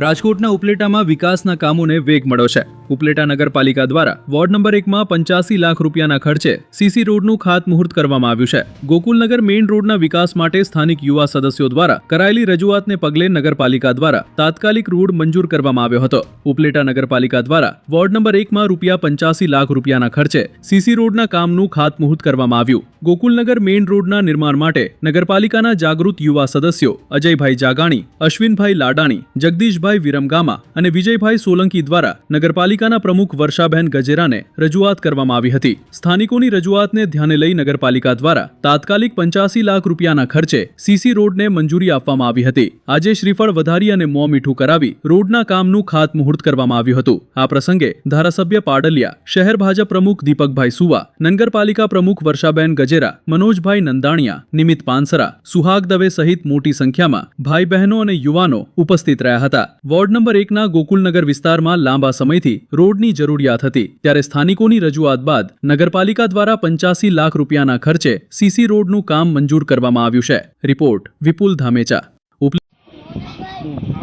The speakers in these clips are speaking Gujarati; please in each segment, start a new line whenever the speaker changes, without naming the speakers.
રાજકોટના ઉપલેટામાં વિકાસના કામોને વેગ મળ્યો છે। ઉપલેટા નગરપાલિકા દ્વારા વોર્ડ નંબર 1 માં 85 લાખ રૂપિયાના ખર્ચે સીસી રોડનું ખાતમુહૂર્ત કરવામાં આવ્યું છે। ગોકુલનગર મેઇન રોડના વિકાસ માટે સ્થાનિક યુવા સદસ્યો દ્વારા કરાયેલી રજૂઆતને પગલે નગરપાલિકા દ્વારા તાત્કાલિક રોડ મંજૂર કરવામાં આવ્યો હતો। ઉપલેટા નગરપાલિકા દ્વારા વોર્ડ નંબર 1 માં ₹85 લાખ રૂપિયાના ખર્ચે સીસી રોડના કામનું ખાતમુહૂર્ત કરવામાં આવ્યું। ગોકુલનગર મેઇન રોડના નિર્માણ માટે નગરપાલિકાના જાગૃત યુવા સદસ્યો અજયભાઈ જાગાણી, અશ્વિનભાઈ લાડાણી, જગદીશભાઈ વિરમગામા અને વિજયભાઈ સોલંકી દ્વારા નગરપાલિકાના પ્રમુખ વર્ષાબેન ગજેરાને રજૂઆત કરવામાં આવી હતી। સ્થાનિકોની રજૂઆતને ધ્યાને લઈ નગરપાલિકા દ્વારા તાત્કાલિક 85 લાખ રૂપિયાના ખર્ચે સીસી રોડને મંજૂરી આપવામાં આવી હતી। આજે શ્રીફળ વધારી અને મોં મીઠું કરાવી રોડના કામનું ખાતમુહૂર્ત કરવામાં આવ્યું હતું। આ પ્રસંગે ધારાસભ્ય પાડલિયા, શહેર ભાજપ પ્રમુખ દીપકભાઈ સુવા, નગરપાલિકા પ્રમુખ વર્ષાબેન ગજેરા, મનોજભાઈ નંદાણીયા, નિમિત પાનસરા, સુહાગ દવે સહિત મોટી સંખ્યામાં ભાઈ બહેનો અને યુવાનો ઉપસ્થિત રહ્યા હતા। વોર્ડ નંબર 1 ના ગોકુલનગર વિસ્તારમાં લાંબા સમયથી રોડની જરૂરિયાત હતી, ત્યારે સ્થાનિકોની રજૂઆત બાદ નગરપાલિકા દ્વારા 85 લાખ રૂપિયાના ખર્ચે સીસી રોડનું કામ મંજૂર કરવામાં આવ્યું છે। રિપોર્ટ વિપુલ ધામેચા,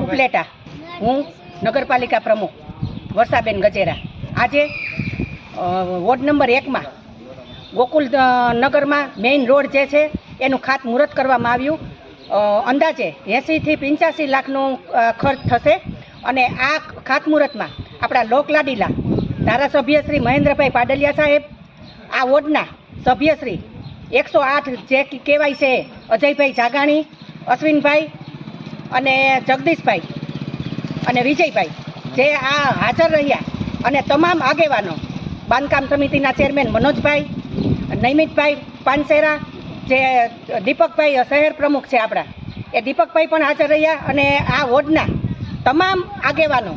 ઉપલેટા। હું નગરપાલિકા પ્રમુખ વર્ષાબેન ગજેરા। આજે વોર્ડ નંબર 1 માં ગોકુલ નગરમાં મેઇન રોડ જે છે એનું ખાતમુહૂર્ત કરવામાં આવ્યું। અંદાજે 80 થી 85 લાખનો ખર્ચ થશે અને આ ખાતમુહૂર્તમાં આપણા લોકલાડીલા ધારાસભ્ય શ્રી મહેન્દ્રભાઈ પાડલિયા સાહેબ, આ વોર્ડના સભ્યશ્રી 108 જે કહેવાય છે અજયભાઈ જાગાણી, અશ્વિનભાઈ અને જગદીશભાઈ અને વિજયભાઈ જે આ હાજર રહ્યા અને તમામ આગેવાનો, બાંધકામ સમિતિના ચેરમેન મનોજભાઈ, નૈમિતભાઈ પાનસેરા, જે દીપકભાઈ શહેર પ્રમુખ છે આપણા, એ દીપકભાઈ પણ હાજર રહ્યા અને આ વોર્ડના તમામ આગેવાનો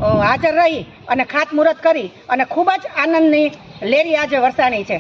હાજર રહી અને ખાતમુહૂર્ત કરી અને ખૂબ જ આનંદની લેરી આજે વરસાણી છે।